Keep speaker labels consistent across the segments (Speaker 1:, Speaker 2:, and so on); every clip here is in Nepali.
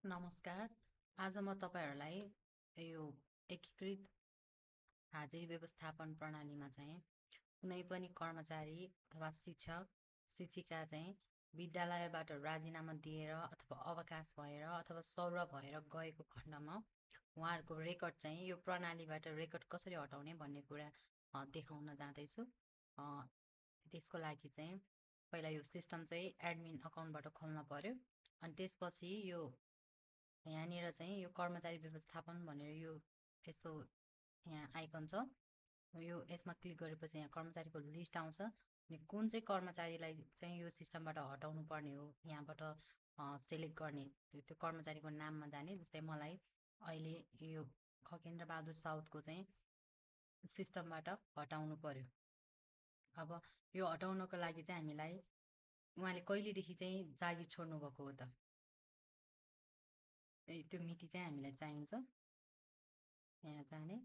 Speaker 1: नमस्कार। आज म तपाईहरुलाई यो एकीकृत हाजिरी व्यवस्थापन प्रणालीमा चाहिँ कुनै पनि कर्मचारी अथवा शिक्षिका चाहिँ विद्यालयबाट राजीनामा दिएर अथवा अवकाश भएर अथवा सरुवा भएर गएको खण्डमा उहाँहरूको रेकर्ड चाहिँ यो प्रणालीबाट रेकर्ड कसरी हटाउने भन्ने कुरा देखाउन जाँदैछु। त्यसको लागि चाहिँ पहिला यो सिस्टम चाहिँ एडमिन अकाउन्टबाट खोल्न पर्यो। अनि त्यसपछि यहाँनिर चाहिँ यो कर्मचारी व्यवस्थापन भनेर यो यस्तो यहाँ आइकन छ। यो यसमा क्लिक गरेपछि यहाँ कर्मचारीको लिस्ट आउँछ अनि कुन चाहिँ कर्मचारीलाई चाहिँ यो सिस्टमबाट हटाउनु पर्ने हो यहाँबाट सेलेक्ट गर्ने त्यो कर्मचारीको नाममा जाने। जस्तै मलाई अहिले यो खगेन्द्र बहादुर साउदको चाहिँ सिस्टमबाट हटाउनु पर्यो। अब यो हटाउनको लागि चाहिँ हामीलाई उहाँले कहिलेदेखि चाहिँ जागिर छोड्नु भएको हो त त्यो मिति चाहिँ हामीलाई चाहिन्छ। यहाँ जाने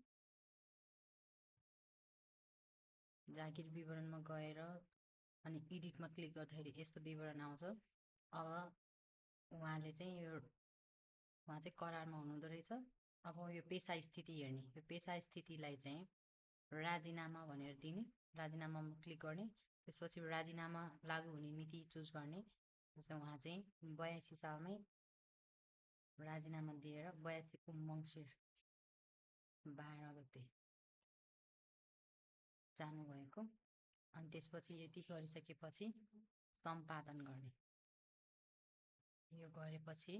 Speaker 1: जागिर विवरणमा गएर अनि एडिटमा क्लिक गर्दाखेरि यस्तो विवरण आउँछ। अब उहाँ चाहिँ करारमा हुनुहुँदो रहेछ। अब यो पेसा स्थिति हेर्ने, यो पेसा स्थितिलाई चाहिँ राजीनामा भनेर दिने, राजीनामामा क्लिक गर्ने। त्यसपछि राजीनामा लागू हुने मिति चुज गर्ने। जस्तै उहाँ चाहिँ 82 सालमै राजीनामा दिएर 82 को मङ्सिर 12 गते जानुभएको। अनि त्यसपछि यति गरिसकेपछि सम्पादन गर्ने। यो गरेपछि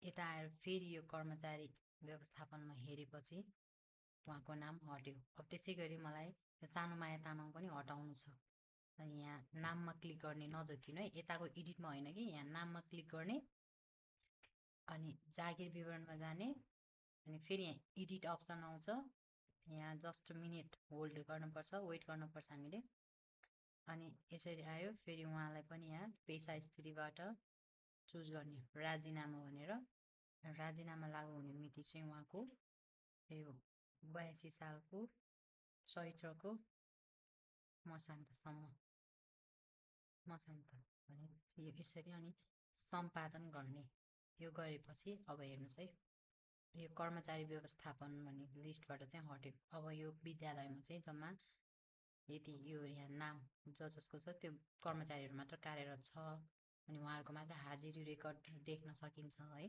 Speaker 1: यता आएर फेरि यो कर्मचारी व्यवस्थापनमा हेरेपछि उहाँको नाम हट्यो। अब त्यसै गरी मलाई सानुमाया तामाङ पनि हटाउनु छ। अनि यहाँ नाममा क्लिक गर्ने, नझोकिनु है, यताको एडिटमा होइन कि, यहाँ नाममा क्लिक गर्ने अनि जागिर विवरणमा जाने अनि फेरि यहाँ एडिट अप्सन आउँछ। यहाँ जस्ट मिनेट होल्ड गर्नुपर्छ, वेट गर्नुपर्छ हामीले। अनि यसरी आयो। फेरि उहाँलाई पनि यहाँ पेसा स्थितिबाट चुज गर्ने, राजीनामा भनेर। राजीनामा लागू हुने मिति चाहिँ उहाँको यो 82 सालको चैत्रको मसान्तसम्म भनेपछि यो यसरी। अनि सम्पादन गर्ने। यो गरेपछि अब हेर्नुहोस् है, यो कर्मचारी व्यवस्थापन भन्ने लिस्टबाट चाहिँ हट्यो। अब यो विद्यालयमा चाहिँ जम्मा यति यो यहाँ नाम जसको छ त्यो कर्मचारीहरू मात्र कार्यरत छ अनि उहाँहरूको मात्र हाजिरी रेकर्ड देख्न सकिन्छ है।